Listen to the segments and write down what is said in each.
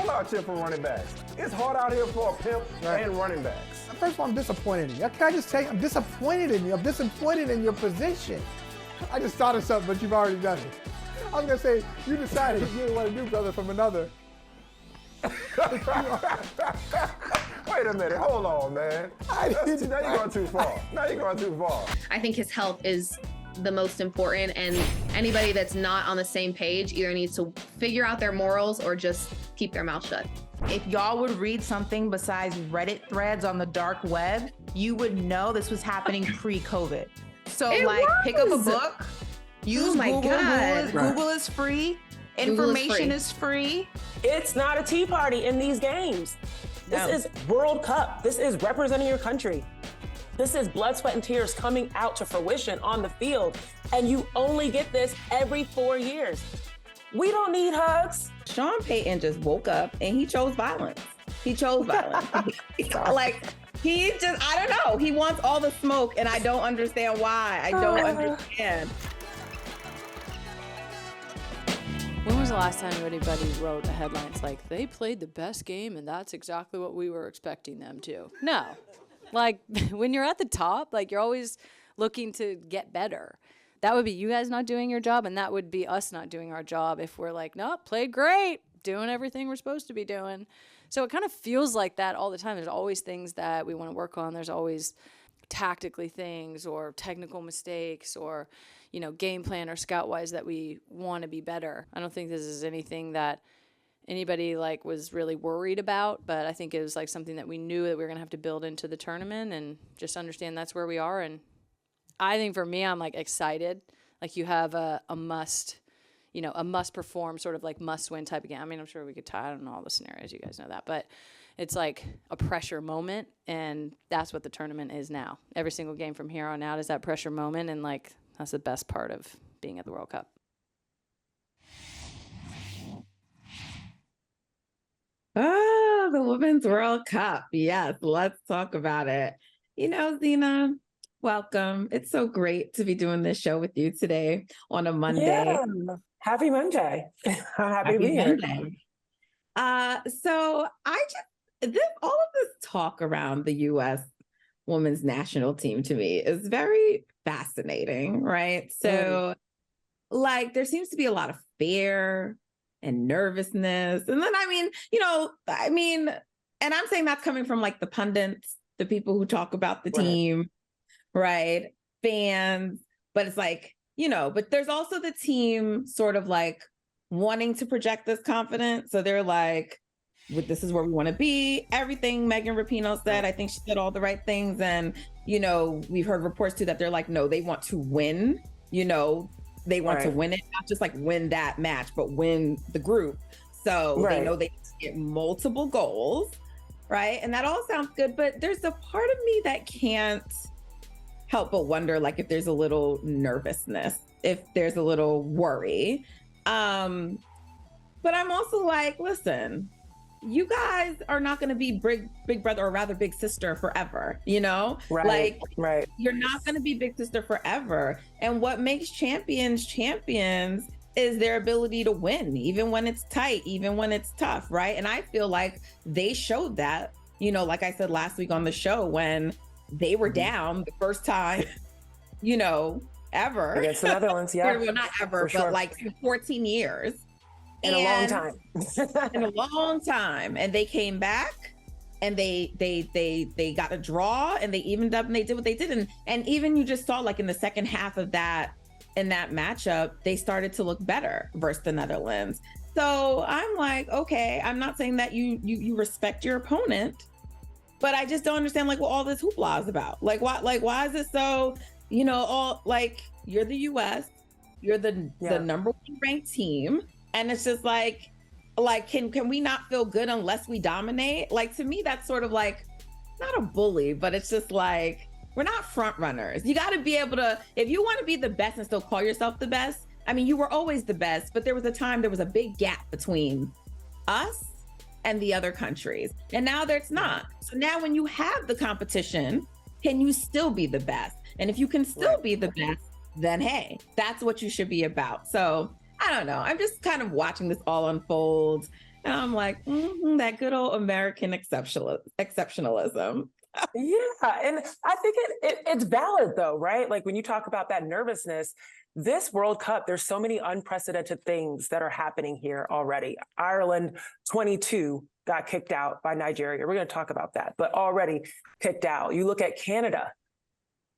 hell out here for running backs. It's hard out here for a pimp and running backs. First of all, I'm disappointed in you. Can I just tell you, I'm disappointed in you. I'm disappointed in your position. I just thought of something, but you've already done it. I was going to say, you decided you didn't want to do brother from another. Wait a minute, hold on, man. Now you're going too far. I think his health is the most important, and anybody that's not on the same page either needs to figure out their morals or just keep their mouth shut. If y'all would read something besides Reddit threads on the dark web, you would know this was happening pre-COVID. So pick up a book, use Google. Google is free. Information is free. It's not a tea party in these games. This is World Cup. This is representing your country. This is blood, sweat, and tears coming out to fruition on the field. And you only get this every 4 years. We don't need hugs. Sean Payton just woke up and he chose violence. He chose violence. I don't know. He wants all the smoke and I don't understand why. I don't understand. When was the last time anybody wrote a headline? It's like, they played the best game and that's exactly what we were expecting them to. No. Like, when you're at the top, like, you're always looking to get better. That would be you guys not doing your job, and that would be us not doing our job if we're like, nope, played great, doing everything we're supposed to be doing. So it kind of feels like that all the time. There's always things that we want to work on. There's always tactically things or technical mistakes or, you know, game plan or scout-wise that we want to be better. I don't think this is anything that anybody like was really worried about, but I think it was like something that we knew that we were going to have to build into the tournament and just understand that's where we are. And I think for me, I'm like excited. Like you have a must, you know, a must perform sort of like must win type of game. I mean, I'm sure we could tie, I don't know all the scenarios, you guys know that, but it's like a pressure moment, and that's what the tournament is now. Every single game from here on out is that pressure moment, and like that's the best part of being at the World Cup. Oh, the Women's World Cup. Yes, let's talk about it. You know, Zena, welcome. It's so great to be doing this show with you today on a Monday. Yeah. Happy Monday. I'm happy to be here. So all of this talk around the U.S. women's national team to me is very fascinating, right? So like there seems to be a lot of fear and nervousness. And then, and I'm saying that's coming from like the pundits, the people who talk about the team, right? Fans, but it's like, you know, but there's also the team sort of like wanting to project this confidence. So they're like, this is where we want to be. Everything Megan Rapinoe said, I think she said all the right things. And, you know, we've heard reports too that they're like, no, they want to win, you know, they want to win it, not just like win that match, but win the group. So they know they get multiple goals, right? And that all sounds good, but there's a part of me that can't help but wonder, like, if there's a little nervousness, if there's a little worry. But I'm also like, listen, you guys are not going to be big brother, or rather big sister forever, you know? You're not going to be big sister forever. And what makes champions is their ability to win, even when it's tight, even when it's tough, right? And I feel like they showed that, you know, like I said last week on the show, when they were down the first time, you know, ever. Against the Netherlands, Well, not ever, but like in 14 years. In a long time. In a long time. And they came back and they got a draw and they evened up and they did what they did. And even you just saw like in the second half of that, in that matchup, they started to look better versus the Netherlands. So I'm like, okay, I'm not saying that you respect your opponent, but I just don't understand like what all this hoopla is about. Like why is it so, you know, all like you're the US, you're the number one ranked team. And it's just like can we not feel good unless we dominate? Like, to me, that's sort of like, not a bully, but it's just like, we're not front runners. You got to be able to, if you want to be the best and still call yourself the best, I mean, you were always the best, but there was a big gap between us and the other countries. And now there's not. So now when you have the competition, can you still be the best? And if you can still be the best, then hey, that's what you should be about. So I don't know. I'm just kind of watching this all unfold. And I'm like, that good old American exceptionalism. Yeah, and I think it's valid though, right? Like when you talk about that nervousness, this World Cup, there's so many unprecedented things that are happening here already. Ireland 22 got kicked out by Nigeria. We're going to talk about that, but already kicked out. You look at Canada,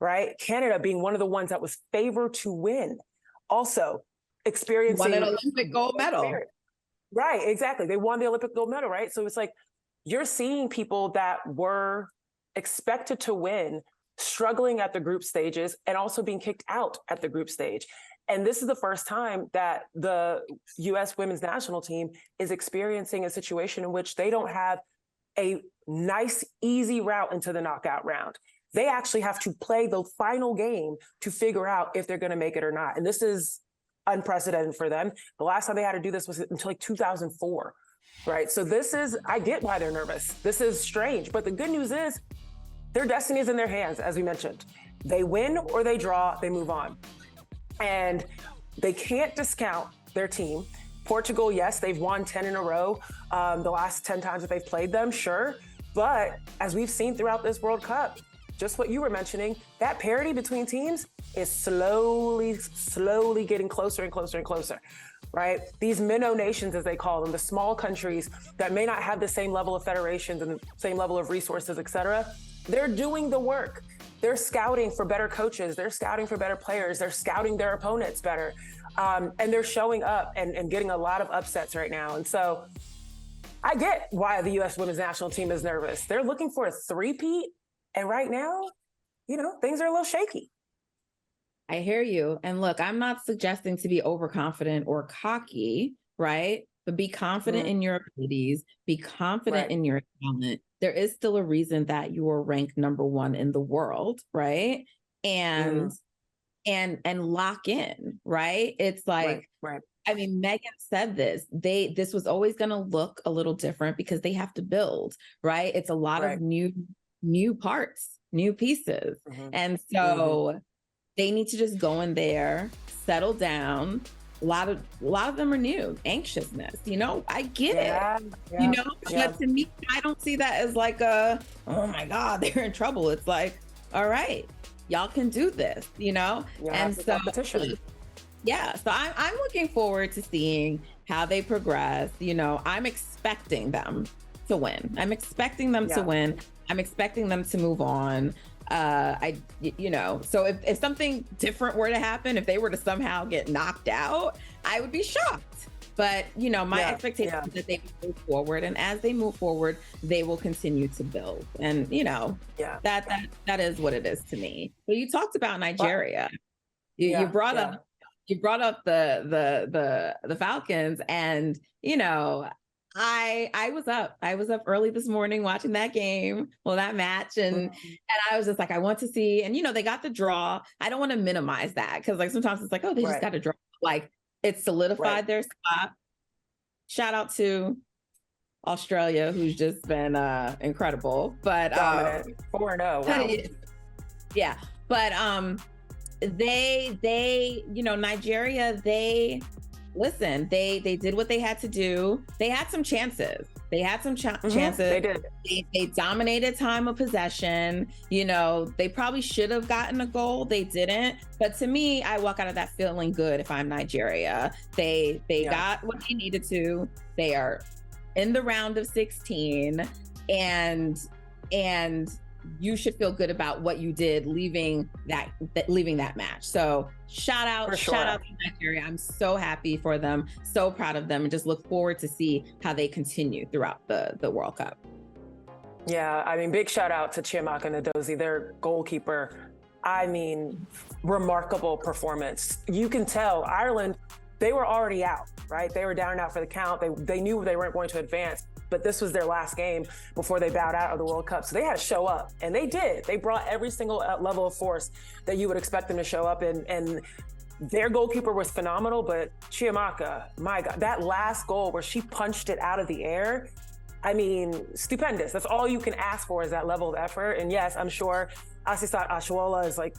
right? Canada being one of the ones that was favored to win, also experiencing won an Olympic gold medal. Right, exactly. They won the Olympic gold medal, right? So it's like you're seeing people that were expected to win struggling at the group stages and also being kicked out at the group stage. And this is the first time that the U.S. women's national team is experiencing a situation in which they don't have a nice, easy route into the knockout round. They actually have to play the final game to figure out if they're going to make it or not. And this is unprecedented for them. The last time they had to do this was until like 2004, right? So this is, I get why they're nervous. This is strange, but the good news is their destiny is in their hands, as we mentioned. They win or they draw, they move on. And they can't discount their team. Portugal, yes, they've won 10 in a row. The last 10 times that they've played them, sure. But as we've seen throughout this World Cup, just what you were mentioning, that parity between teams is slowly getting closer and closer and closer, right? These minnow nations, as they call them, the small countries that may not have the same level of federations and the same level of resources, et cetera, they're doing the work. They're scouting for better coaches. They're scouting for better players. They're scouting their opponents better. And they're showing up and getting a lot of upsets right now. And so I get why the U.S. women's national team is nervous. They're looking for a three-peat. And right now, you know, things are a little shaky. I hear you. And look, I'm not suggesting to be overconfident or cocky, right? But be confident in your abilities, be confident in your talent. There is still a reason that you are ranked number one in the world, right? And lock in, right? It's like, I mean, Megan said this. This was always going to look a little different because they have to build, right? It's a lot of new parts, new pieces. And so they need to just go in there, settle down. A lot of them are new. Anxiousness, you know, I get it. You know, but to me, I don't see that as like oh my God, they're in trouble. It's like, all right, y'all can do this, you know? And so competition. Yeah, so I'm looking forward to seeing how they progress. You know, I'm expecting them to win. I'm expecting them to win. I'm expecting them to move on. You know, so if something different were to happen, if they were to somehow get knocked out, I would be shocked. But, you know, my expectation is that they move forward. And as they move forward, they will continue to build. And, you know, that is what it is to me. But you talked about Nigeria. You brought up the Falcons, and, you know, I was up early this morning watching that game, that match. And I was just like, I want to see, and, you know, they got the draw. I don't want to minimize that because like sometimes it's like, oh, they just got a draw. Like it solidified their spot. Shout out to Australia, who's just been incredible, but 4-0. Wow. Yeah. But they, you know, Nigeria, they did what they had to do. They had some chances. Chances. They did. They dominated time of possession. You know, they probably should have gotten a goal. They didn't. But to me, I walk out of that feeling good if I'm Nigeria. They got what they needed to. They are in the round of 16, and you should feel good about what you did leaving that match. So shout out to Nigeria. I'm so happy for them, so proud of them, and just look forward to see how they continue throughout the World Cup. Yeah, I mean, big shout out to Chiamaka Nnadozie, their goalkeeper. I mean, remarkable performance. You can tell Ireland, they were already out, right? They were down and out for the count. They knew they weren't going to advance, but this was their last game before they bowed out of the World Cup. So they had to show up, and they did. They brought every single level of force that you would expect them to show up in. And their goalkeeper was phenomenal, but Chiamaka, my God, that last goal where she punched it out of the air, I mean, stupendous. That's all you can ask for is that level of effort. And yes, I'm sure Asisat Oshoala is like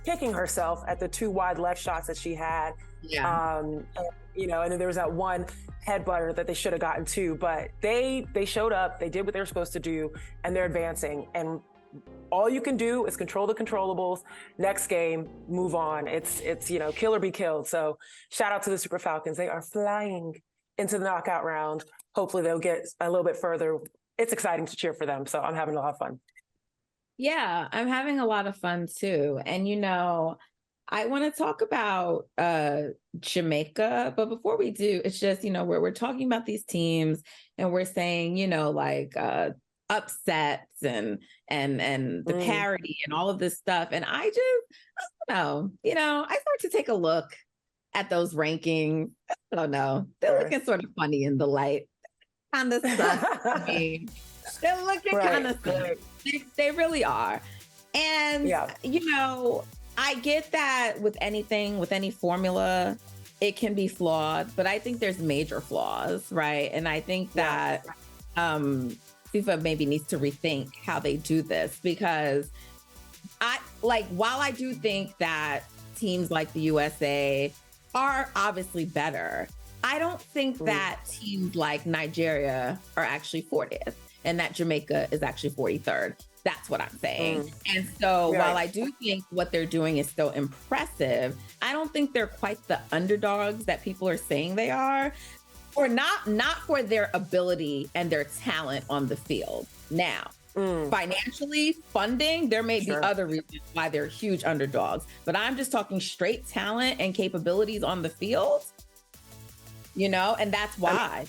kicking herself at the two wide left shots that she had. Yeah. And, and then there was that one headbutter that they should have gotten too, but they showed up, they did what they were supposed to do, and they're advancing. And all you can do is control the controllables. Next game, move on. It's kill or be killed. So shout out to the Super Falcons. They are flying into the knockout round. Hopefully they'll get a little bit further. It's exciting to cheer for them. So I'm having a lot of fun. Yeah, I'm having a lot of fun too. And I want to talk about Jamaica, but before we do, it's just, we're talking about these teams and we're saying, upsets and the parity and all of this stuff. And I don't know, I start to take a look at those rankings. I don't know. They're looking sort of funny in the light. Kind of stuff. They're looking kind of silly. They really are. And, I get that with anything, with any formula, it can be flawed, but I think there's major flaws, right? And I think that FIFA maybe needs to rethink how they do this, because while I do think that teams like the USA are obviously better, I don't think that teams like Nigeria are actually 40th and that Jamaica is actually 43rd. That's what I'm saying. And so while I do think what they're doing is still impressive, I don't think they're quite the underdogs that people are saying they are, or not for their ability and their talent on the field. Now, financially, funding, there may be other reasons why they're huge underdogs, but I'm just talking straight talent and capabilities on the field, and that's why.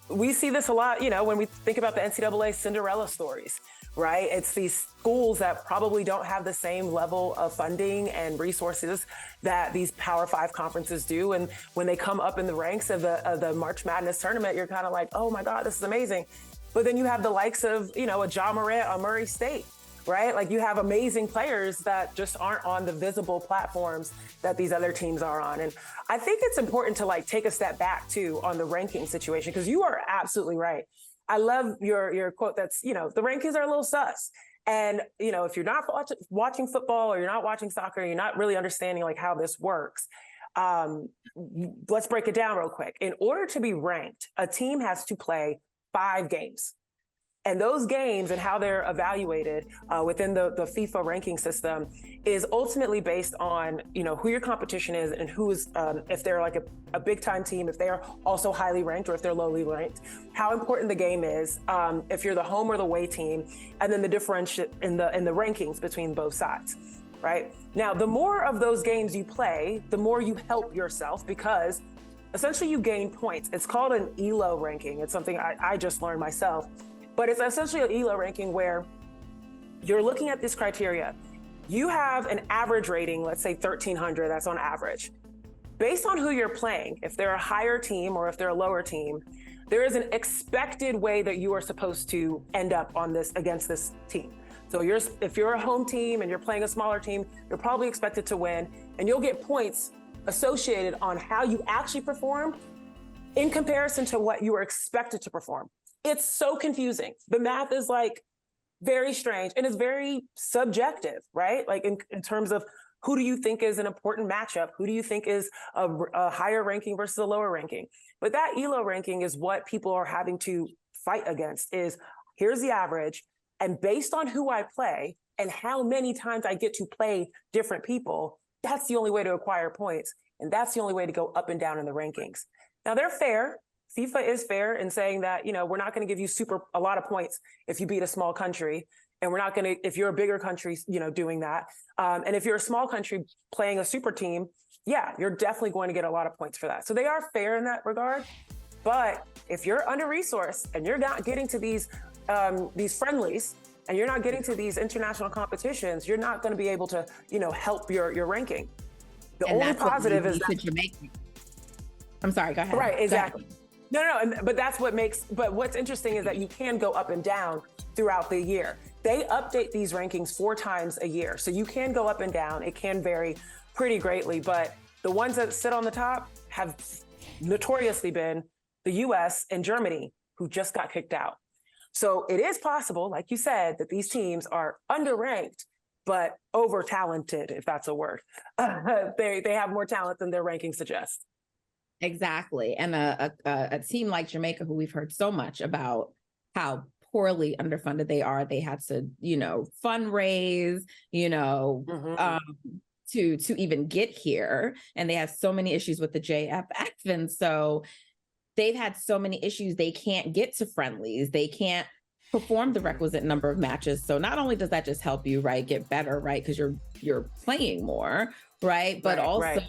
We see this a lot, when we think about the NCAA Cinderella stories, right? It's these schools that probably don't have the same level of funding and resources that these Power 5 conferences do. And when they come up in the ranks of the March Madness tournament, you're kind of like, oh my God, this is amazing. But then you have the likes of, a John Morant on Murray State, right? Like you have amazing players that just aren't on the visible platforms that these other teams are on. And I think it's important to take a step back too on the ranking situation, because you are absolutely right. I love your quote that's, the rankings are a little sus. And, if you're not watching football or you're not watching soccer, you're not really understanding how this works. Let's break it down real quick. In order to be ranked, a team has to play 5 games. And those games and how they're evaluated within the FIFA ranking system is ultimately based on, who your competition is and who's, if they're a big time team, if they're also highly ranked or if they're lowly ranked, how important the game is, if you're the home or the away team, and then the differential in the rankings between both sides, right? Now, the more of those games you play, the more you help yourself, because essentially you gain points. It's called an ELO ranking. It's something I just learned myself. But it's essentially an ELO ranking where you're looking at this criteria. You have an average rating, let's say 1,300, that's on average. Based on who you're playing, if they're a higher team or if they're a lower team, there is an expected way that you are supposed to end up on this against this team. So if you're a home team and you're playing a smaller team, you're probably expected to win, and you'll get points associated on how you actually performed in comparison to what you were expected to perform. It's so confusing. The math is very strange and it's very subjective, right? In terms of who do you think is an important matchup? Who do you think is a higher ranking versus a lower ranking? But that ELO ranking is what people are having to fight against. Is here's the average, and based on who I play and how many times I get to play different people, that's the only way to acquire points. And that's the only way to go up and down in the rankings. Now they're fair. FIFA is fair in saying that, we're not going to give you a lot of points if you beat a small country. And we're not going to, if you're a bigger country, doing that. And if you're a small country playing a super team, you're definitely going to get a lot of points for that. So they are fair in that regard. But if you're under-resourced and you're not getting to these friendlies and you're not getting to these international competitions, you're not going to be able to, help your ranking. The only positive is that Jamaica. I'm sorry, go ahead. Right, exactly. No, but that's what but what's interesting is that you can go up and down throughout the year. They update these rankings 4 times a year. So you can go up and down. It can vary pretty greatly, but the ones that sit on the top have notoriously been the US and Germany, who just got kicked out. So it is possible, like you said, that these teams are underranked but over talented, if that's a word. They have more talent than their rankings suggest. Exactly. And a team like Jamaica, who we've heard so much about how poorly underfunded they are, they had to, fundraise, to even get here. And they have so many issues with the JFF. And so they've had so many issues, they can't get to friendlies. They can't perform the requisite number of matches. So not only does that just help you, right, get better, right, because you're playing more, right, but also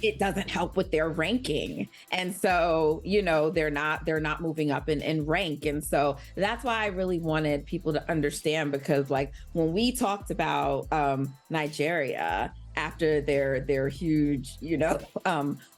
it doesn't help with their ranking. And so, they're not moving up in rank. And so that's why I really wanted people to understand, because like when we talked about Nigeria after their huge,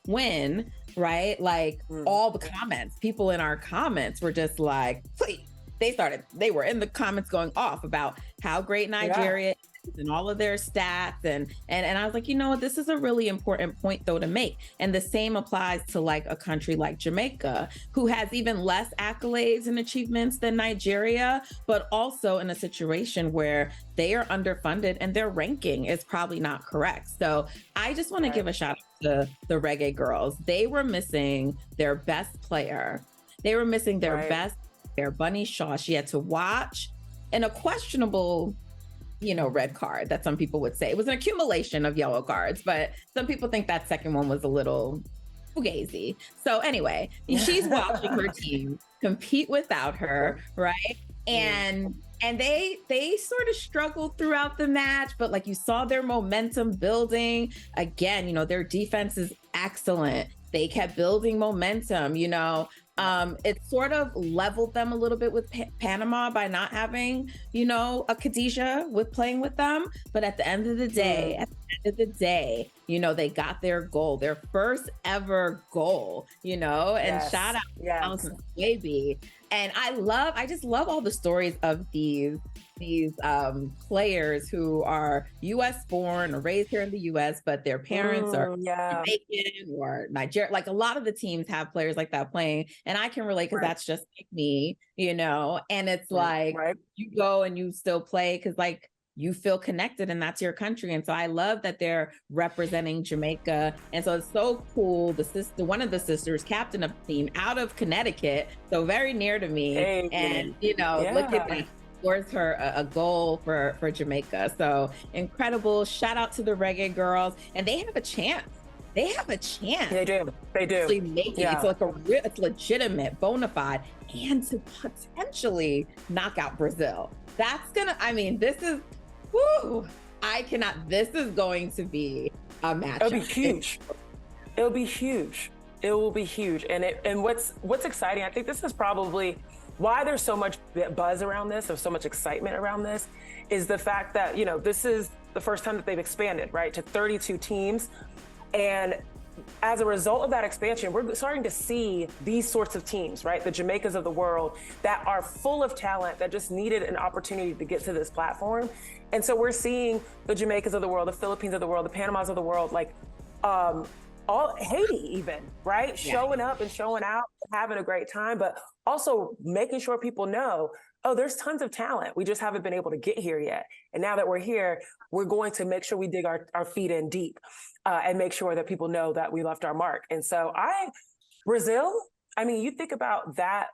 win, right? Like all the comments, people in our comments were just like, please. They were in the comments going off about how great Nigeria is and all of their stats. And I was like, this is a really important point though to make. And the same applies to like a country like Jamaica, who has even less accolades and achievements than Nigeria, but also in a situation where they are underfunded and their ranking is probably not correct. So I just want to give a shout out to the Reggae Girlz. They were missing their best player. They were missing their best player, Bunny Shaw. She had to watch in a questionable, red card that some people would say. It was an accumulation of yellow cards, but some people think that second one was a little fugazi. So anyway, she's watching her team compete without her, right? And they sort of struggled throughout the match, but like you saw their momentum building. Again, their defense is excellent. They kept building momentum, it sort of leveled them a little bit with Panama by not having, a Khadijah with playing with them. But at the end of the day, they got their goal, their first ever goal, and shout out to Allison Swaby. And I just love all the stories of these players who are U.S. born or raised here in the U.S., but their parents are Jamaican or Nigeria. Like a lot of the teams have players like that playing, and I can relate because that's just like me, and it's like you go and you still play because like you feel connected and that's your country. And so I love that they're representing Jamaica. And so it's so cool. One of the sisters, captain of the team out of Connecticut, so very near to me. And, look at that. Scores her a goal for Jamaica. So incredible. Shout out to the Reggae Girlz. And they have a chance. They do. It's like it's legitimate, bona fide, and to potentially knock out Brazil. This is, this is going to be a matchup. It'll be huge. It will be huge. And what's exciting, I think this is probably why there's so much buzz around this, there's so much excitement around this, is the fact that, this is the first time that they've expanded, right, to 32 teams. And as a result of that expansion, we're starting to see these sorts of teams, right, the Jamaicas of the world that are full of talent that just needed an opportunity to get to this platform. And so we're seeing the Jamaicas of the world, the Philippines of the world, the Panamas of the world, like all Haiti even, right? Showing up and showing out, having a great time, but also making sure people know, there's tons of talent. We just haven't been able to get here yet. And now that we're here, we're going to make sure we dig our feet in deep and make sure that people know that we left our mark. And so Brazil, you think about that,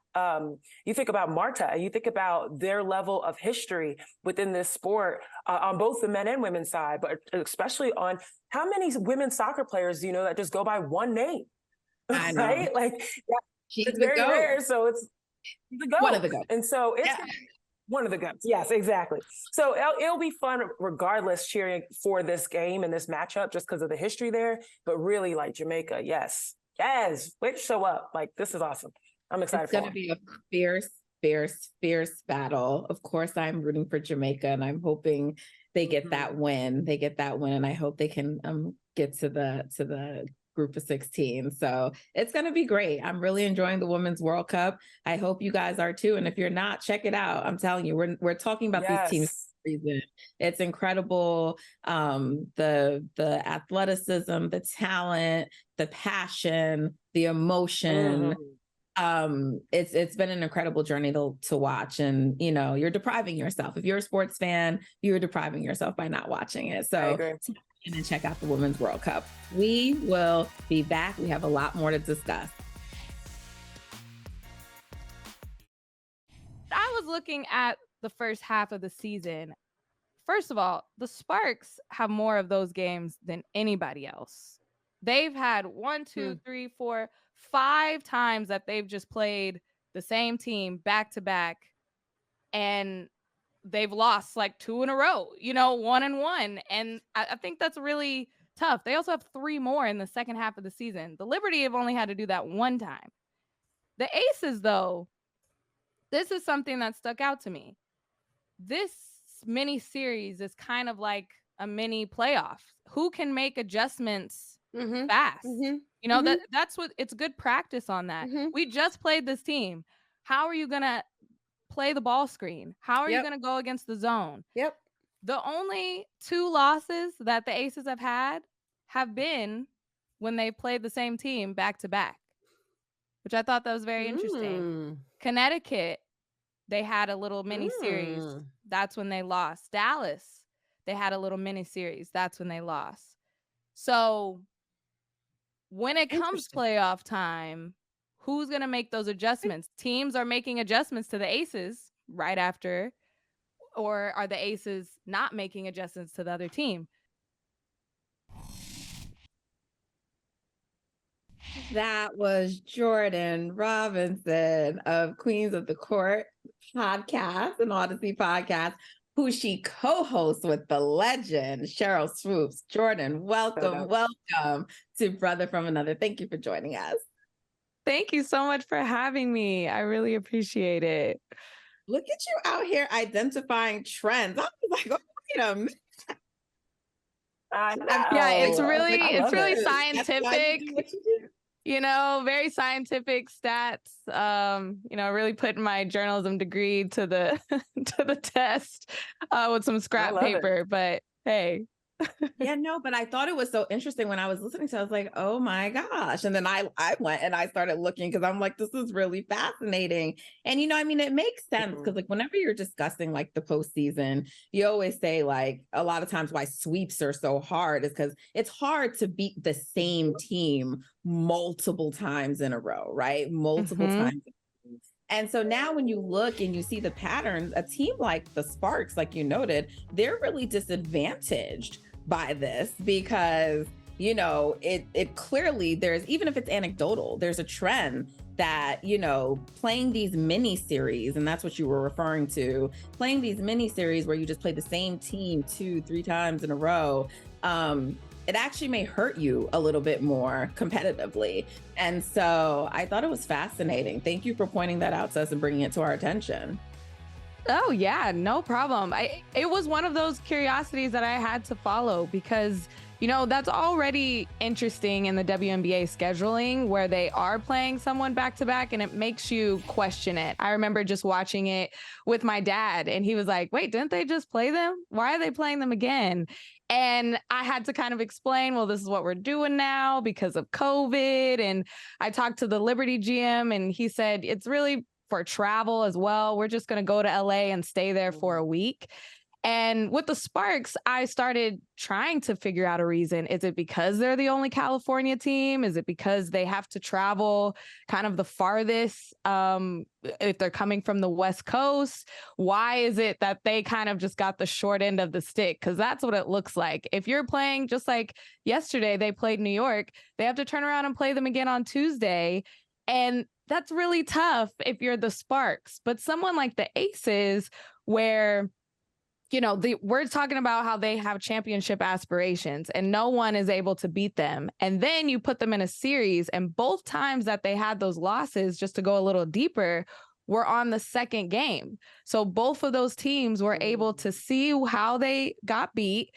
you think about Marta, and you think about their level of history within this sport on both the men and women's side, but especially on how many women's soccer players do you know that just go by one name, right? Like it's very rare. So it's the GOAT. One of the GOATs. And so it's one of the GOATs. Yes, exactly. So it'll be fun regardless cheering for this game and this matchup just because of the history there. But really, like Jamaica, yes, way to show up. Like, this is awesome. I'm excited for it. It's going to be a fierce battle. Of course, I'm rooting for Jamaica, and I'm hoping they get that win. And I hope they can get to the group of 16. So it's going to be great. I'm really enjoying the Women's World Cup. I hope you guys are too. And if you're not, check it out. I'm telling you, we're talking about these teams for a reason. It's incredible. The athleticism, the talent, the passion, the emotion. It's been an incredible journey to watch, and you're depriving yourself. If you're a sports fan, you're depriving yourself by not watching it. So and check out the Women's World Cup. We will be back. We have a lot more to discuss. I was looking at the first half of the season. First of all, the Sparks have more of those games than anybody else. They've had 1, 2, 3, 4, 5 times that they've just played the same team back to back, and they've lost like 2 in a row, 1-1. And I think that's really tough. They also have 3 more in the second half of the season. The Liberty have only had to do that 1 time. The Aces, though, this is something that stuck out to me. This mini series is kind of like a mini playoff. Who can make adjustments fast? That's what it's good practice on that. We just played this team. How are you gonna play the ball screen? How are you gonna go against the zone? The only 2 losses that the Aces have had have been when they played the same team back to back, which I thought that was very interesting. Connecticut, they had a little mini series. That's when they lost. Dallas, they had a little mini series. That's when they lost. So when it comes playoff time, who's going to make those adjustments? Teams are making adjustments to the Aces right after, or are the Aces not making adjustments to the other team? That was Jordan Robinson of Queens of the Court podcast and Odyssey podcast, who she co-hosts with the legend Sheryl Swoopes. Jordan, welcome to Brother from Another. Thank you for joining us. Thank you so much for having me. I really appreciate it. Look at you out here identifying trends. I was like, oh, wait a minute. Yeah, it's really scientific. Very scientific stats. Really putting my journalism degree to the to the test with some scrap paper. But hey. Yeah, no, but I thought it was so interesting when I was listening to it. I was like, oh my gosh. And then I went and I started looking because I'm like, this is really fascinating. And, it makes sense because like whenever you're discussing like the postseason, you always say like a lot of times why sweeps are so hard is because it's hard to beat the same team multiple times in a row, right? Multiple times. And so now when you look and you see the patterns, a team like the Sparks, like you noted, they're really disadvantaged by this because, it clearly even if it's anecdotal, there's a trend that, playing these mini series, and that's what you were referring to, playing these mini series where you just play the same team 2-3 times in a row, it actually may hurt you a little bit more competitively. And so I thought it was fascinating. Thank you for pointing that out to us and bringing it to our attention. Oh yeah, no problem. It was one of those curiosities that I had to follow because, that's already interesting in the WNBA scheduling where they are playing someone back to back and it makes you question it. I remember just watching it with my dad and he was like, wait, didn't they just play them? Why are they playing them again? And I had to kind of explain, well, this is what we're doing now because of COVID. And I talked to the Liberty GM and he said, it's really for travel as well. We're just going to go to LA and stay there for a week. And with the Sparks, I started trying to figure out a reason. Is it because they're the only California team? Is it because they have to travel kind of the farthest if they're coming from the West Coast? Why is it that they kind of just got the short end of the stick? Because that's what it looks like. If you're playing just like yesterday, they played New York, they have to turn around and play them again on Tuesday. And that's really tough if you're the Sparks. But someone like the Aces, where we're talking about how they have championship aspirations and no one is able to beat them. And then you put them in a series and both times that they had those losses, just to go a little deeper, were on the second game. So both of those teams were able to see how they got beat,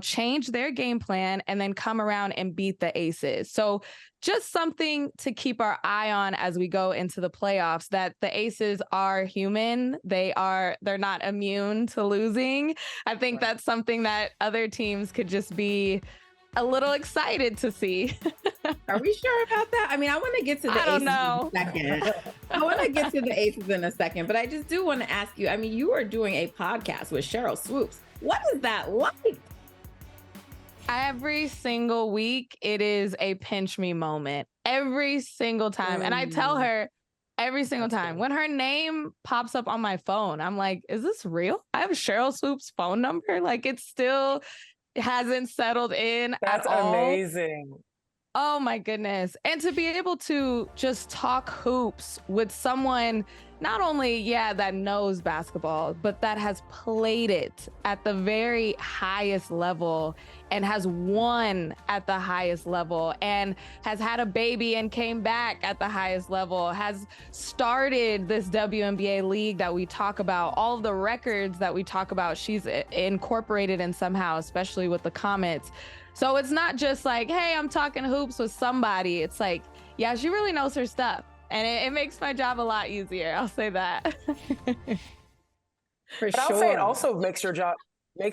change their game plan and then come around and beat the Aces. So just something to keep our eye on as we go into the playoffs, that the Aces are human. They're not immune to losing. I think that's something that other teams could just be a little excited to see. Are we sure about that? I mean, I want to get to the I don't aces know. in a second. I want to get to the aces in a second, but I just do want to ask you. I mean, you are doing a podcast with Sheryl Swoopes. What is that like? Every single week, it is a pinch me moment. Every single time. And I tell her every single time when her name pops up on my phone, I'm like, is this real? I have Sheryl Swoopes' phone number. Like, it still hasn't settled in That's at all. amazing. Oh my goodness. And to be able to just talk hoops with someone not only, that knows basketball, but that has played it at the very highest level and has won at the highest level and has had a baby and came back at the highest level, has started this WNBA league that we talk about, all of the records that we talk about, she's incorporated in somehow, especially with the comments. So it's not just like, hey, I'm talking hoops with somebody. It's like, yeah, she really knows her stuff. And it makes my job a lot easier. I'll say that. For But I'll say it also makes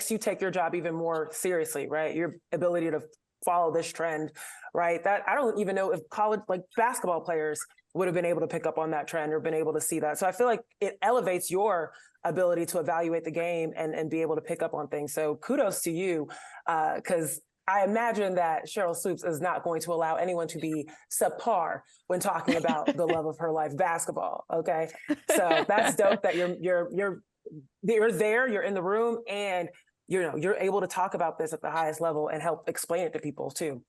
you take your job even more seriously, right? Your ability to follow this trend, right? That I don't even know if college, like basketball players would have been able to pick up on that trend or been able to see that. So I feel like it elevates your ability to evaluate the game and be able to pick up on things. So kudos to you, because I imagine that Sheryl Swoopes is not going to allow anyone to be subpar when talking about the love of her life, basketball. Okay, so that's dope that you're there, you're in the room, and you're able to talk about this at the highest level and help explain it to people too.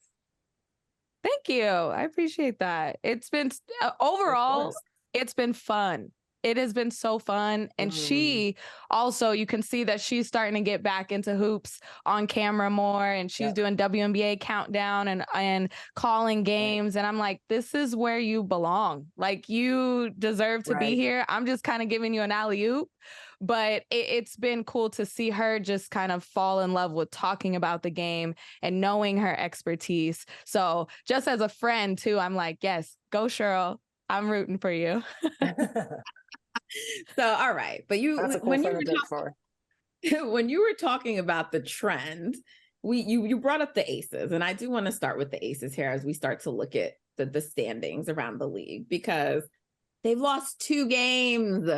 Thank you. I appreciate that. It's been overall, it's been fun. It has been so fun. And she also, you can see that she's starting to get back into hoops on camera more. And she's doing WNBA countdown and calling games. And I'm like, this is where you belong. Like, you deserve to be here. I'm just kind of giving you an alley-oop. But it's been cool to see her just kind of fall in love with talking about the game and knowing her expertise. So just as a friend too, I'm like, yes, go Sheryl. I'm rooting for you. So, all right. But when you were talking about the trend, you brought up the aces. And I do want to start with the aces here as we start to look at the standings around the league, because they've lost 2 games.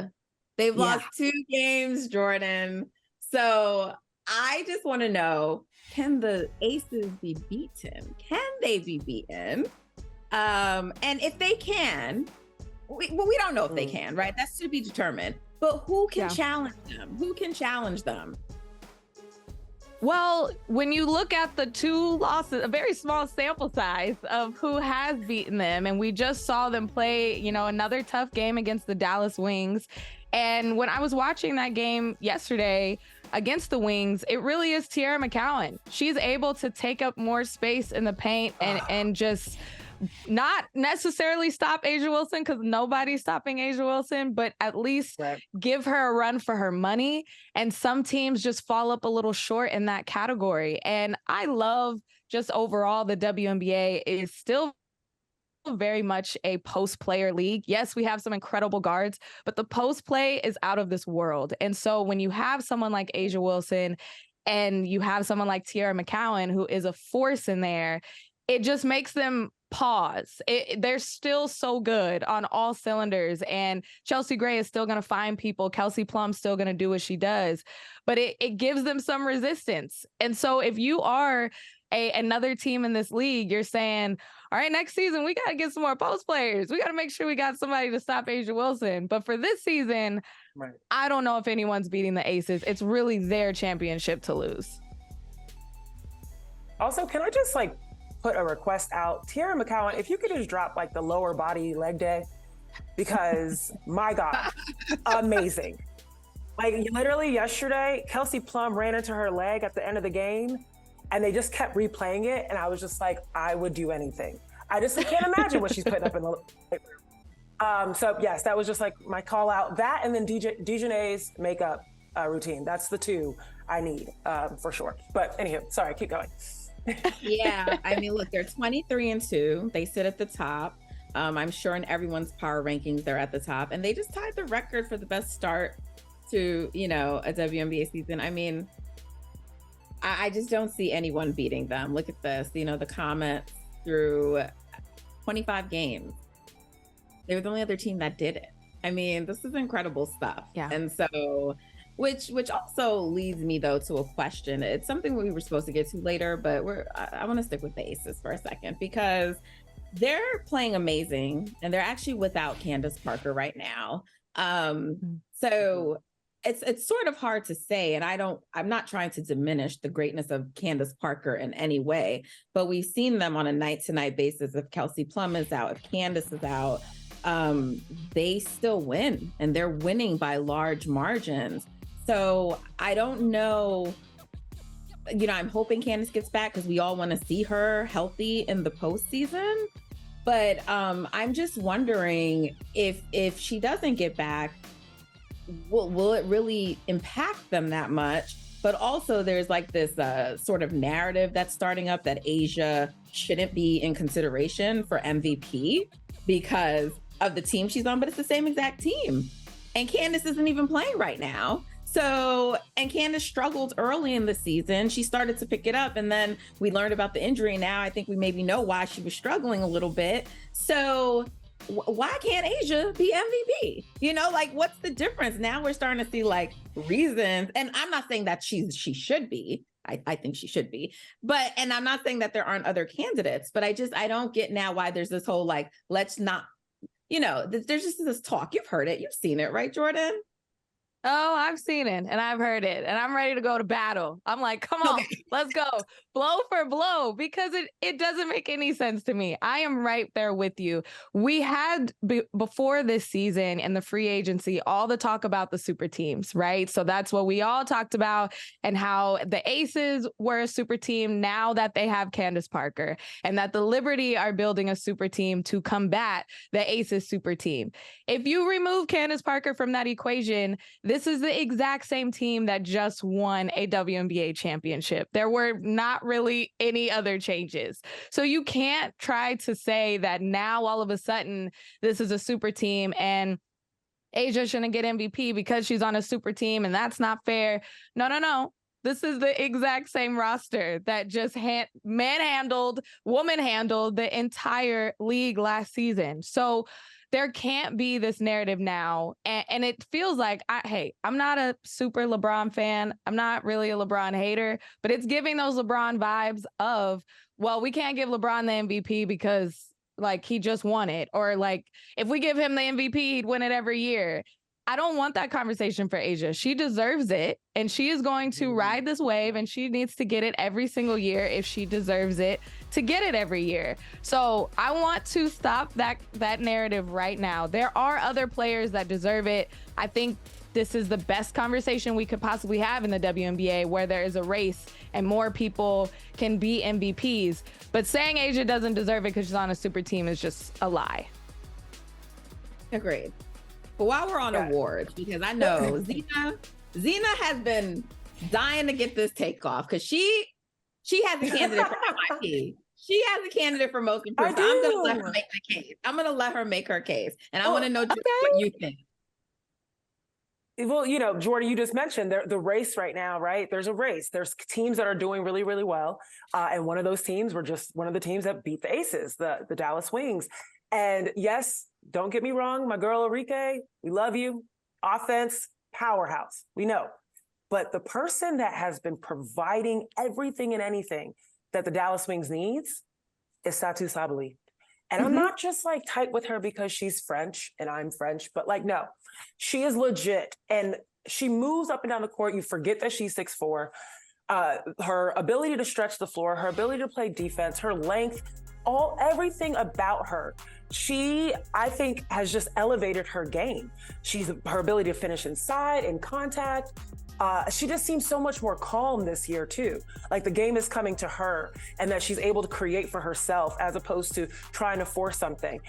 They've lost 2 games, Jordan. So I just want to know, can the aces be beaten? Can they be beaten? And if they can, we don't know if they can, right? That's to be determined. But who can challenge them? Who can challenge them? Well, when you look at the 2 losses, a very small sample size of who has beaten them, and we just saw them play, another tough game against the Dallas Wings. And when I was watching that game yesterday against the Wings, it really is Tierra McCowan. She's able to take up more space in the paint and just not necessarily stop A'ja Wilson, because nobody's stopping A'ja Wilson, but at least give her a run for her money. And some teams just fall up a little short in that category. And I love just overall the WNBA is still very much a post player league. Yes, we have some incredible guards, but the post play is out of this world. And so when you have someone like A'ja Wilson and you have someone like Tierra McCowan, who is a force in there, it just makes them pause. They're still so good on all cylinders, and Chelsea Gray is still going to find people. Kelsey Plum's still going to do what she does, but it gives them some resistance. And so if you are another team in this league, you're saying, all right, next season, we got to get some more post players. We got to make sure we got somebody to stop A'ja Wilson. But for this season, I don't know if anyone's beating the Aces. It's really their championship to lose. Also, can I just put a request out? Tierra McCowan, if you could just drop the lower body leg day, because my God, amazing. Literally yesterday, Kelsey Plum ran into her leg at the end of the game, and they just kept replaying it. And I was just like, I would do anything. I just can't imagine what she's putting up in the so yes, that was just my call out. That and then Dejanay's makeup routine. That's the 2 I need for sure. But anywho, sorry, keep going. Yeah, I mean, look, they're 23-2. They sit at the top. I'm sure in everyone's power rankings, they're at the top, and they just tied the record for the best start to, a WNBA season. I mean, I just don't see anyone beating them. Look at this, the comments through 25 games. They were the only other team that did it. I mean, this is incredible stuff. Yeah. And so, which also leads me though to a question. It's something we were supposed to get to later, but I want to stick with the Aces for a second because they're playing amazing and they're actually without Candace Parker right now. So it's sort of hard to say, and I'm not trying to diminish the greatness of Candace Parker in any way, but we've seen them on a night-to-night basis. If Kelsey Plum is out, if Candace is out, they still win, and they're winning by large margins. So I don't know, I'm hoping Candace gets back because we all want to see her healthy in the postseason. But I'm just wondering if she doesn't get back, will it really impact them that much? But also there's like this sort of narrative that's starting up that Asia shouldn't be in consideration for MVP because of the team she's on, but it's the same exact team. And Candace isn't even playing right now. So, and Candace struggled early in the season. She started to pick it up, and then we learned about the injury. Now I think we maybe know why she was struggling a little bit. So why can't Asia be MVP? What's the difference? Now we're starting to see like reasons. And I'm not saying that she should be. I think she should be. And I'm not saying that there aren't other candidates, but I don't get now why there's this whole like, let's not, there's just this talk. You've heard it. You've seen it, right, Jordan? Oh, I've seen it and I've heard it and I'm ready to go to battle. I'm like, come on, let's go blow for blow because it doesn't make any sense to me. I am right there with you. We had before this season and the free agency, all the talk about the super teams, right? So that's what we all talked about and how the Aces were a super team now that they have Candace Parker and that the Liberty are building a super team to combat the Aces super team. If you remove Candace Parker from that equation, this is the exact same team that just won a WNBA championship. There were not really any other changes. So you can't try to say that now all of a sudden this is a super team and Asia shouldn't get MVP because she's on a super team and that's not fair. No. This is the exact same roster that just manhandled, woman-handled the entire league last season. So there can't be this narrative now. And it feels like, I'm not a super LeBron fan. I'm not really a LeBron hater, but it's giving those LeBron vibes of, well, we can't give LeBron the MVP because like he just won it. Or like, if we give him the MVP, he'd win it every year. I don't want that conversation for Asia. She deserves it. And she is going to ride this wave and she needs to get it every single year if she deserves it to get it every year. So I want to stop that narrative right now. There are other players that deserve it. I think this is the best conversation we could possibly have in the WNBA where there is a race and more people can be MVPs. But saying Asia doesn't deserve it because she's on a super team is just a lie. Agreed. But while we're on awards, because I know Zena has been dying to get this takeoff because she has a candidate for MIP. She has a candidate for most improved. So I'm going to let her make the case. I'm going to let her make her case. And I want to know what you think. Well, Jordan, you just mentioned the race right now, right? There's a race. There's teams that are doing really, really well. And one of those teams were just one of the teams that beat the Aces, the Dallas Wings. And yes, don't get me wrong, my girl Enrique, we love you. Offense, powerhouse, we know. But the person that has been providing everything and anything that the Dallas Wings needs is Satou Sabally. And I'm not just like tight with her because she's French and I'm French, but like, no, she is legit. And she moves up and down the court. You forget that she's 6'4". Her ability to stretch the floor, her ability to play defense, her length, everything about her. She, I think, has just elevated her game. Her ability to finish inside, in contact. She just seems so much more calm this year too. Like the game is coming to her and that she's able to create for herself as opposed to trying to force something.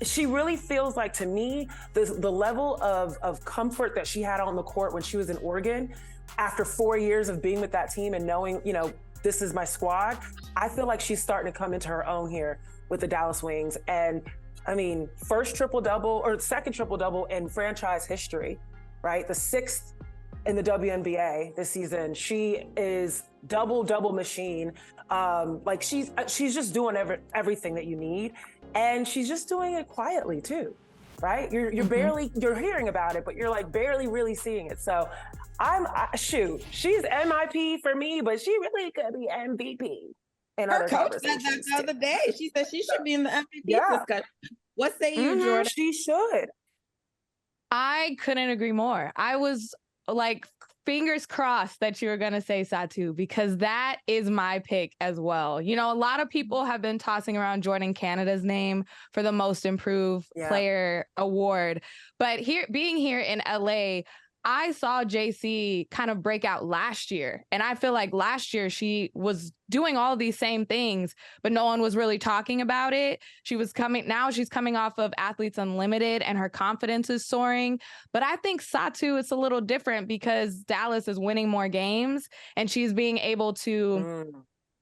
She really feels like, to me, the level of comfort that she had on the court when she was in Oregon, after 4 years of being with that team and knowing, this is my squad, I feel like she's starting to come into her own here with the Dallas Wings. And I mean, first triple-double or second triple-double in franchise history, right? The sixth in the WNBA this season. She is double machine. Like she's just doing everything that you need, and she's just doing it quietly too, right? You're barely hearing about it, but you're like barely really seeing it. So she's MIP for me, but she really could be MVP. Her coach said that the other day. She said she should be in the MVP discussion. What say you, Jordan? She should. I couldn't agree more. I was like, fingers crossed that you were going to say Satou, because that is my pick as well. You know, a lot of people have been tossing around Jordan Canada's name for the most improved player award. But being here in LA, I saw JC kind of break out last year. And I feel like last year she was doing all these same things, but no one was really talking about it. She's coming off of Athletes Unlimited and her confidence is soaring. But I think Satou, it's a little different because Dallas is winning more games and she's being able to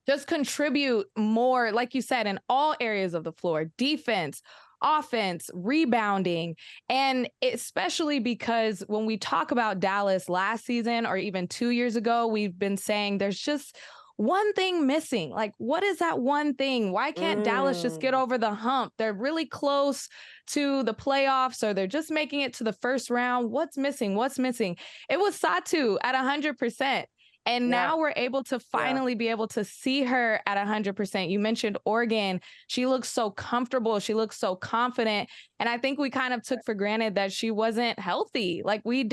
just contribute more, like you said, in all areas of the floor: defense, offense, rebounding. And especially because when we talk about Dallas last season or even 2 years ago, we've been saying there's just one thing missing. Like, what is that one thing? Why can't Dallas just get over the hump? They're really close to the playoffs, or they're just making it to the first round. What's missing? What's missing? It was Satou at 100%. And now we're able to finally be able to see her at 100%. You mentioned Oregon. She looks so comfortable. She looks so confident. And I think we kind of took for granted that she wasn't healthy. Like we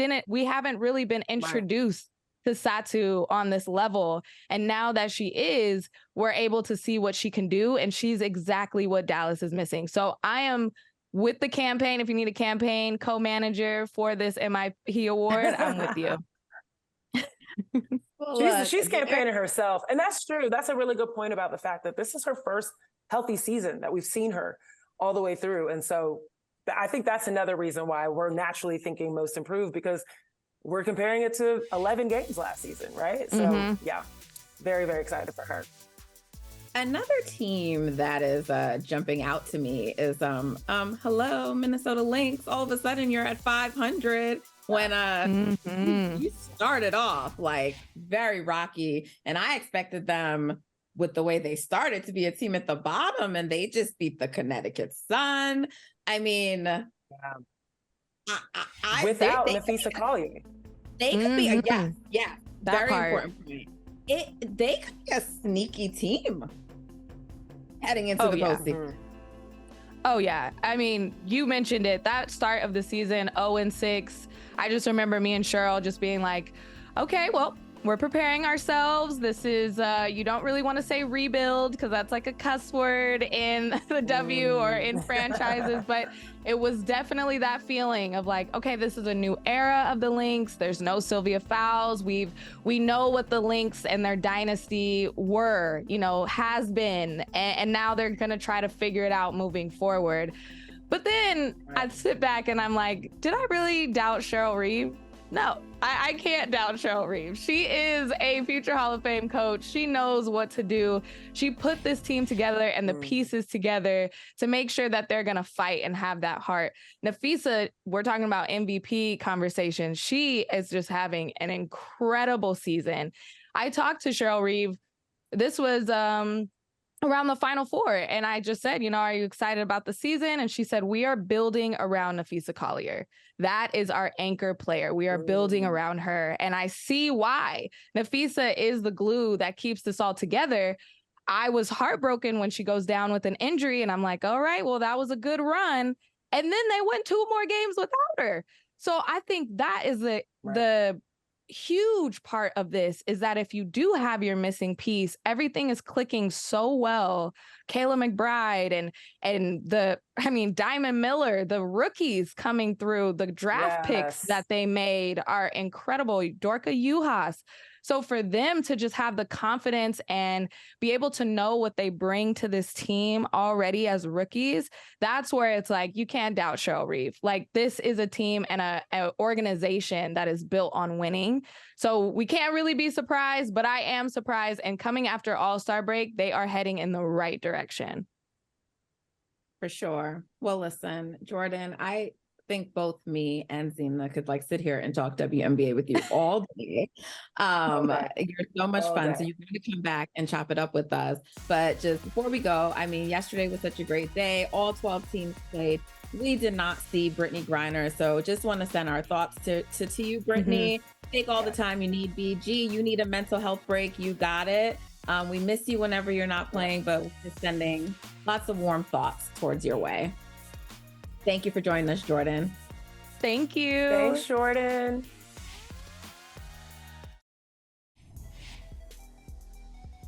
haven't really been introduced to Satou on this level. And now that she is, we're able to see what she can do. And she's exactly what Dallas is missing. So I am with the campaign. If you need a campaign co-manager for this MIP award, I'm with you. She's campaigning herself. And that's true. That's a really good point about the fact that this is her first healthy season that we've seen her all the way through. And so I think that's another reason why we're naturally thinking most improved, because we're comparing it to 11 games last season, right? So yeah, very, very excited for her. Another team that is jumping out to me is hello, Minnesota Lynx. All of a sudden you're at 500 when you started off like very rocky, and I expected them, with the way they started, to be a team at the bottom, and they just beat the Connecticut Sun. I mean, without Napheesa Collier, they could be a very part. important point. They could be a sneaky team heading into the postseason. Oh, yeah. I mean, you mentioned it. That start of the season, 0-6. I just remember me and Sheryl just being like, okay, well, we're preparing ourselves. This is, you don't really want to say rebuild because that's like a cuss word in the W or in franchises, but it was definitely that feeling of like, okay, this is a new era of the Lynx. There's no Sylvia Fowles. We know what the Lynx and their dynasty were, has been, and now they're going to try to figure it out moving forward. But then I'd sit back and I'm like, did I really doubt Sheryl Reeve? No, I can't doubt Sheryl Reeve. She is a future Hall of Fame coach. She knows what to do. She put this team together and the pieces together to make sure that they're going to fight and have that heart. Napheesa, we're talking about MVP conversation. She is just having an incredible season. I talked to Sheryl Reeve. This was around the Final Four. And I just said, are you excited about the season? And she said, we are building around Napheesa Collier. That is our anchor player. We are building around her. And I see why. Napheesa is the glue that keeps this all together. I was heartbroken when she goes down with an injury. And I'm like, all right, well, that was a good run. And then they went 2 more games without her. So I think that is the huge part of this, is that if you do have your missing piece, everything is clicking so well. Kayla McBride and Diamond Miller, the rookies coming through, the draft picks that they made are incredible. Dorka Juhas. So for them to just have the confidence and be able to know what they bring to this team already as rookies, that's where it's like, you can't doubt Sheryl Reeve. Like, this is a team and an organization that is built on winning. So we can't really be surprised, but I am surprised. And coming after All-Star break, they are heading in the right direction. For sure. Well, listen, Jordan, think both me and Zena could like sit here and talk WNBA with you all day. You're so much fun. So you're going to come back and chop it up with us. But just before we go, I mean, yesterday was such a great day. All 12 teams played. We did not see Brittany Griner. So just want to send our thoughts to you, Brittany. Take all the time you need, BG. You need a mental health break. You got it. We miss you whenever you're not playing, but we're just sending lots of warm thoughts towards your way. Thank you for joining us, Jordan. Thank you. Thanks, Jordan.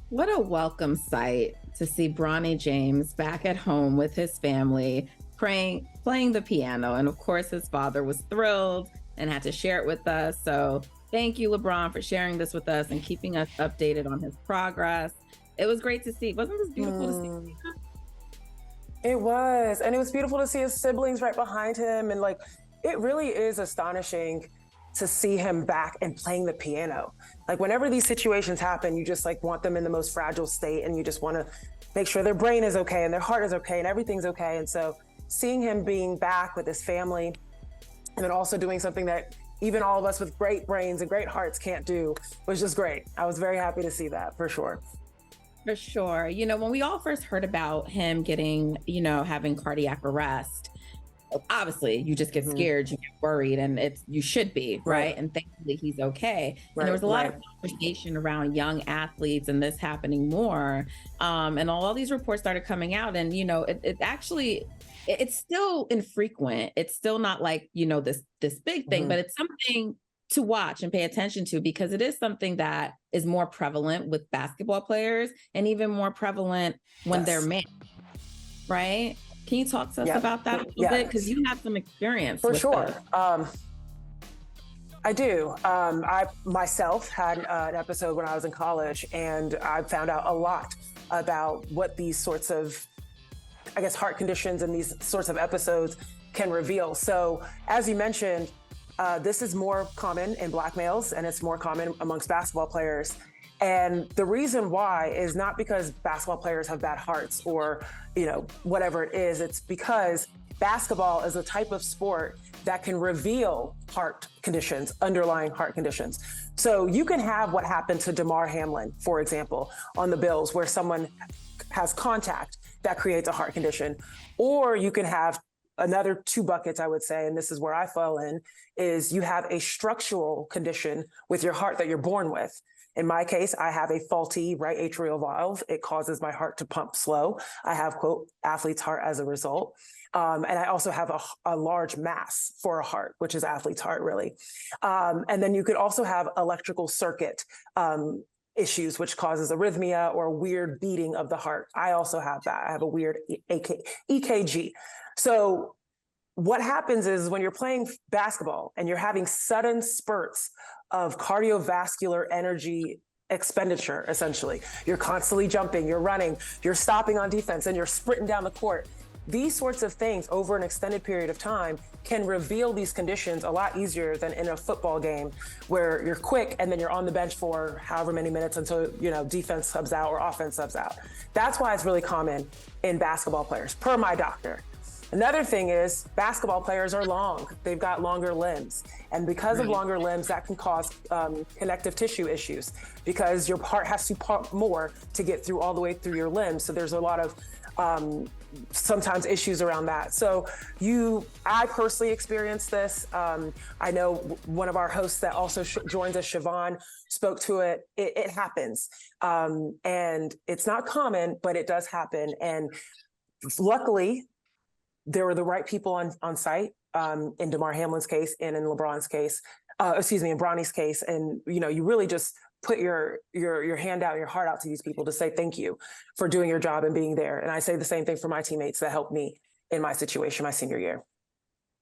What a welcome sight to see Bronny James back at home with his family, playing the piano. And of course, his father was thrilled and had to share it with us. So thank you, LeBron, for sharing this with us and keeping us updated on his progress. It was great to see. Wasn't this beautiful to see? It was. And it was beautiful to see his siblings right behind him. And like, it really is astonishing to see him back and playing the piano. Like whenever these situations happen, you just like want them in the most fragile state and you just want to make sure their brain is okay and their heart is okay and everything's okay. And so seeing him being back with his family and then also doing something that even all of us with great brains and great hearts can't do was just great. I was very happy to see that for sure. For sure. You know, when we all first heard about him getting, having cardiac arrest, obviously you just get scared, you get worried, and you should be, right? And thankfully he's okay. And there was a lot of conversation around young athletes and this happening more. And all these reports started coming out, and it's still infrequent. It's still not like, this big thing, but it's something to watch and pay attention to, because it is something that is more prevalent with basketball players and even more prevalent when they're men, right? Can you talk to us about that a little bit? Because you have some experience. For sure. I do. I myself had an episode when I was in college, and I found out a lot about what these sorts of, heart conditions and these sorts of episodes can reveal. So as you mentioned, this is more common in Black males, and it's more common amongst basketball players. And the reason why is not because basketball players have bad hearts or, whatever it is. It's because basketball is a type of sport that can reveal heart conditions, underlying heart conditions. So you can have what happened to Damar Hamlin, for example, on the Bills, where someone has contact that creates a heart condition. Or you can have another two buckets, I would say, and this is where I fell in, is you have a structural condition with your heart that you're born with. In my case, I have a faulty right atrial valve. It causes my heart to pump slow. I have, quote, athlete's heart as a result. And I also have a large mass for a heart, which is athlete's heart, really. And then you could also have electrical circuit issues, which causes arrhythmia or weird beating of the heart. I also have that. I have a weird EKG. So what happens is when you're playing basketball and you're having sudden spurts of cardiovascular energy expenditure, essentially, you're constantly jumping, you're running, you're stopping on defense, and you're sprinting down the court. These sorts of things over an extended period of time can reveal these conditions a lot easier than in a football game where you're quick and then you're on the bench for however many minutes until, defense subs out or offense subs out. That's why it's really common in basketball players, per my doctor. Another thing is basketball players are long. They've got longer limbs. And because of longer limbs, that can cause connective tissue issues because your heart has to pump more to get through all the way through your limbs. So there's a lot of sometimes issues around that. So I personally experienced this. I know one of our hosts that also joins us, Siobhan, spoke to it. It happens. And it's not common, but it does happen. And luckily, there were the right people on site in Damar Hamlin's case and in LeBron's case, in Bronny's case. And, you really just put your hand out, your heart out to these people to say thank you for doing your job and being there. And I say the same thing for my teammates that helped me in my situation my senior year.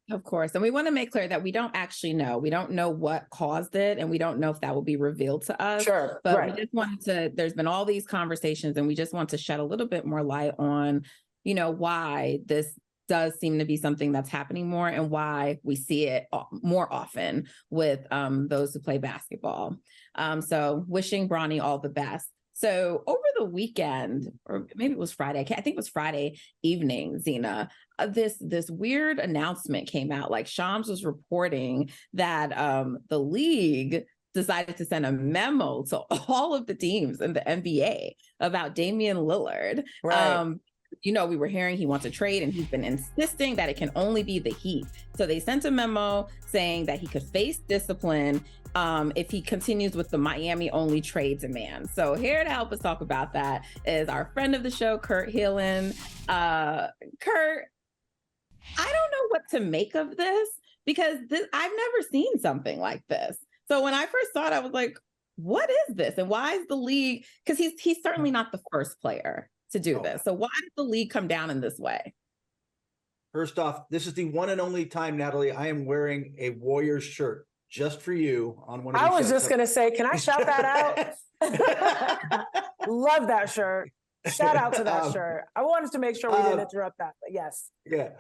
Of course. And we want to make clear that we don't actually know. We don't know what caused it, and we don't know if that will be revealed to us. Sure. But we just wanted to, there's been all these conversations, and we just want to shed a little bit more light on, why this does seem to be something that's happening more and why we see it more often with those who play basketball. So wishing Bronny all the best. So over the weekend, or maybe it was Friday. I think it was Friday evening, Zena. This weird announcement came out. Like Shams was reporting that the league decided to send a memo to all of the teams in the NBA about Damian Lillard. Right. We were hearing he wants a trade, and he's been insisting that it can only be the Heat. So they sent a memo saying that he could face discipline if he continues with the Miami-only trade demand. So here to help us talk about that is our friend of the show, Kurt Helin. Kurt, I don't know what to make of this, because I've never seen something like this. So when I first saw it, I was like, what is this? And why is the league, because he's certainly not the first player to do this. So why did the league come down in this way? First off, this is the one and only time, Natalie, I am wearing a Warriors shirt just for you on one of these I was shows. just going to say, can I shout that out? Love that shirt. Shout out to that shirt. I wanted to make sure we didn't interrupt that, but yes. Yeah.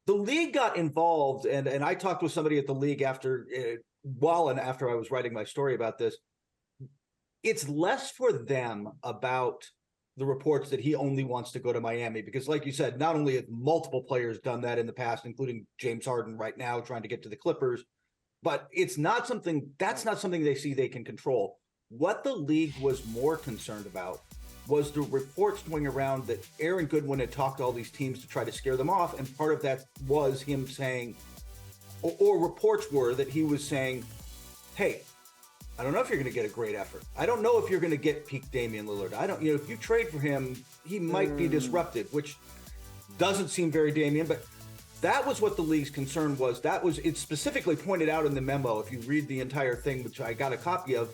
The league got involved, and I talked with somebody at the league after I was writing my story about this. It's less for them about the reports that he only wants to go to Miami, because like you said, not only have multiple players done that in the past, including James Harden right now trying to get to the Clippers, but that's not something they see they can control. What the league was more concerned about was the reports going around that Aaron Goodwin had talked to all these teams to try to scare them off. And part of that was him saying, or reports were that he was saying, hey, I don't know if you're going to get a great effort. I don't know if you're going to get peak Damian Lillard. If you trade for him, he might be disruptive, which doesn't seem very Damian, but that was what the league's concern was. It's specifically pointed out in the memo. If you read the entire thing, which I got a copy of,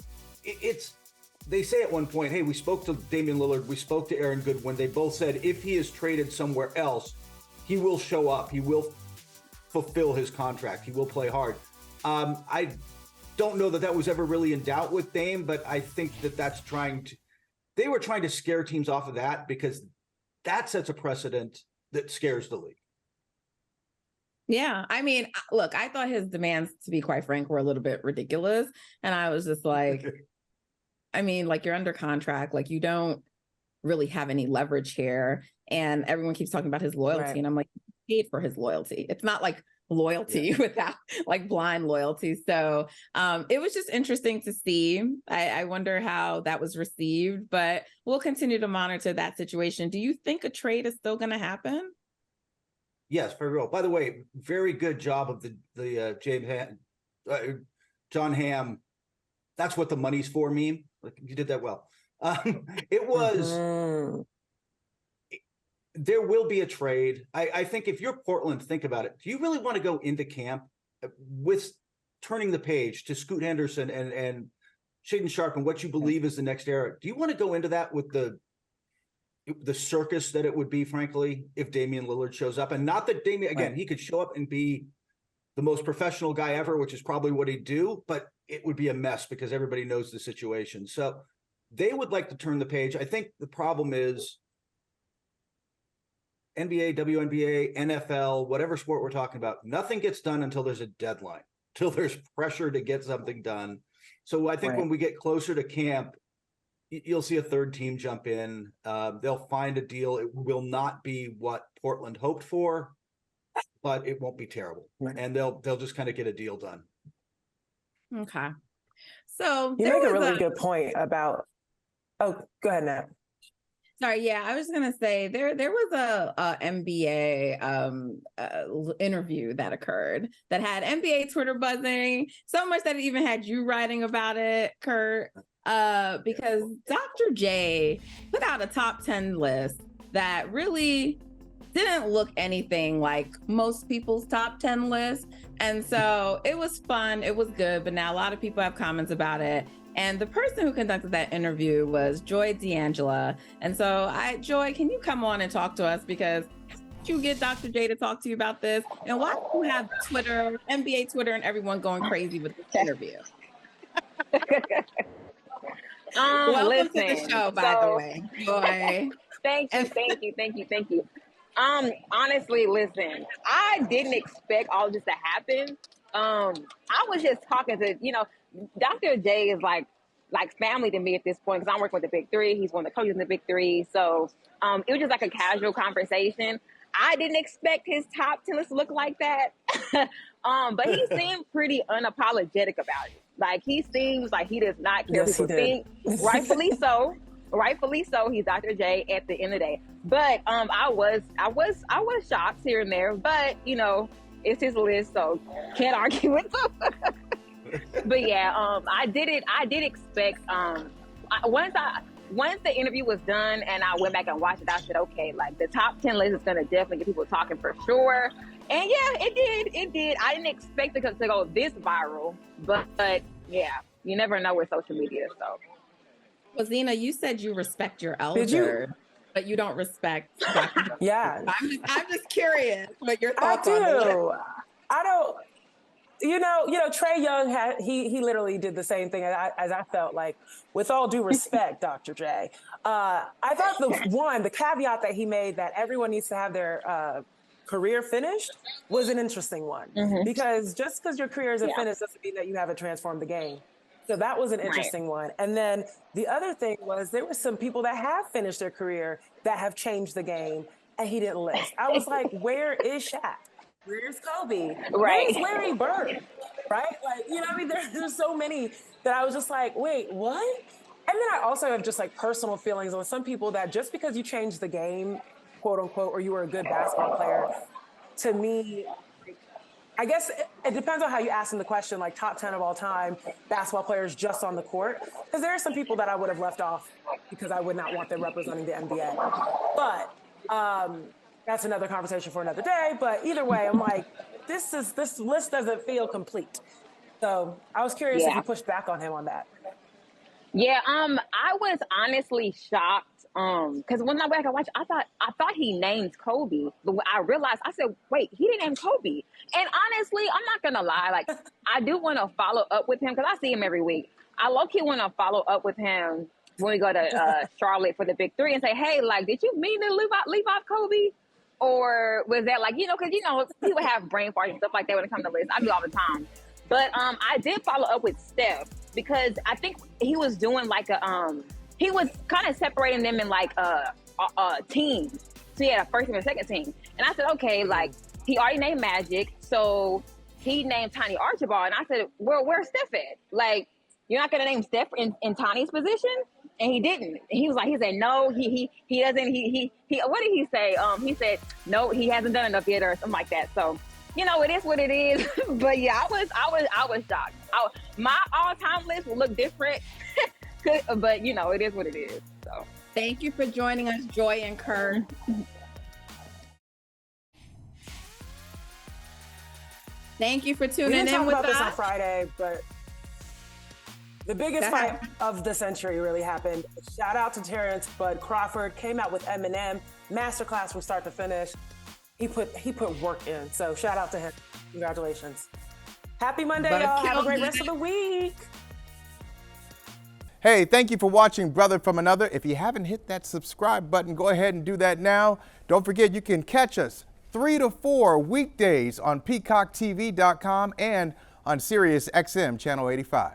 they say at one point, hey, we spoke to Damian Lillard, we spoke to Aaron Goodwin. They both said if he is traded somewhere else, he will show up. He will fulfill his contract. He will play hard. I don't know that was ever really in doubt with Dame, but I think they were trying to scare teams off of that, because that sets a precedent that scares the league. Yeah. I mean, look, I thought his demands, to be quite frank, were a little bit ridiculous. And I was just like, I mean, like, you're under contract, like, you don't really have any leverage here. And everyone keeps talking about his loyalty. Right. And I'm like, he paid for his loyalty. It's not like loyalty without like blind loyalty. So it was just interesting to see. I wonder how that was received, but we'll continue to monitor that situation. Do you think a trade is still going to happen? Yes, very well. By the way, very good job of the John Hamm. That's what the money's for meme. Like, you did that well. It was. There will be a trade. I think if you're Portland, think about it. Do you really want to go into camp with turning the page to Scoot Henderson and Shaedon Sharpe and what you believe is the next era? Do you want to go into that with the circus that it would be, frankly, if Damian Lillard shows up? And not that Damian, again, he could show up and be the most professional guy ever, which is probably what he'd do, but it would be a mess because everybody knows the situation. So they would like to turn the page. I think the problem is NBA, WNBA, NFL, whatever sport we're talking about, nothing gets done until there's a deadline, till there's pressure to get something done. So I think when we get closer to camp, you'll see a third team jump in. They'll find a deal. It will not be what Portland hoped for, but it won't be terrible. And they'll just kind of get a deal done. Okay. So you make a really good point about. Oh, go ahead, Nat. Sorry, yeah, I was gonna say there was a NBA interview that occurred that had NBA Twitter buzzing so much that it even had you writing about it, Kurt. Because Dr. J put out a top 10 list that really didn't look anything like most people's top 10 list. And so it was fun, it was good, but now a lot of people have comments about it. And the person who conducted that interview was Joy D'Angela. And so Joy, can you come on and talk to us? Because you get Dr. J to talk to you about this? And why do you have Twitter, NBA Twitter, and everyone going crazy with this interview? Welcome to the show, by the way, Joy. Thank you. Honestly, listen, I didn't expect all this to happen. I was just talking to, Dr. J is like like family to me at this point because I'm working with the Big Three. He's one of the coaches in the Big Three. So it was just like a casual conversation. I didn't expect his top 10 list to look like that. But he seemed pretty unapologetic about it. Like, he seems like he does not care what people think. Rightfully so. Rightfully so. He's Dr. J at the end of the day. But I was shocked here and there. But, you know, it's his list, so can't argue with him. But yeah, I did expect once the interview was done and I went back and watched it, I said, okay, like the top 10 list is gonna definitely get people talking for sure. And yeah, it did. I didn't expect it to go this viral, but yeah, you never know with social media. So, well, Zena, you said you respect your elder, but you don't respect Dr. Yeah. I'm just curious what your thoughts I on do. it. I don't. You know, Trae Young he literally did the same thing as I felt like. With all due respect, Dr. J, I thought the caveat that he made that everyone needs to have their career finished was an interesting one, because just because your career isn't finished doesn't mean that you haven't transformed the game. So that was an interesting one. And then the other thing was there were some people that have finished their career that have changed the game, and he didn't list. I was like, where is Shaq? Where's Kobe? Where's Larry Bird? Right? Like, you know what I mean? There's so many that I was just like, wait, what? And then I also have just like personal feelings on some people that just because you changed the game, quote unquote, or you were a good basketball player, to me, I guess it depends on how you ask them the question, like top 10 of all time basketball players just on the court. Because there are some people that I would have left off because I would not want them representing the NBA. But that's another conversation for another day. But either way, I'm like, this list doesn't feel complete. So I was curious if you pushed back on him on that. Yeah, I was honestly shocked. Because when I went back and watched, I thought he named Kobe. But when I realized, I said, wait, he didn't name Kobe. And honestly, I'm not gonna lie, like I do want to follow up with him because I see him every week. I low-key want to follow up with him when we go to Charlotte for the Big Three and say, hey, like, did you mean to leave off Kobe? Or was that like, because people have brain farts and stuff like that when it comes to lists. I do all the time. But I did follow up with Steph because I think he was doing like he was kind of separating them in like teams. So he had a first team and a second team. And I said, okay, like he already named Magic, so he named Tiny Archibald. And I said, well, where's Steph at? Like, you're not gonna name Steph in Tiny's position? And he didn't. He was like, he said, no, he doesn't. He what did he say? He said, no, he hasn't done enough yet or something like that. So, it is what it is. But yeah, I was shocked. My all-time list will look different, but it is what it is. So thank you for joining us, Joy and Kerr. Thank you for tuning in with us. We didn't talk about this on Friday, but the biggest fight of the century really happened. Shout out to Terrence Bud Crawford. Came out with Eminem. Masterclass from start to finish. He put work in. So shout out to him. Congratulations. Happy Monday, y'all. Have a great rest of the week. Hey, thank you for watching Brother from Another. If you haven't hit that subscribe button, go ahead and do that now. Don't forget, you can catch us 3 to 4 weekdays on PeacockTV.com and on Sirius XM Channel 85.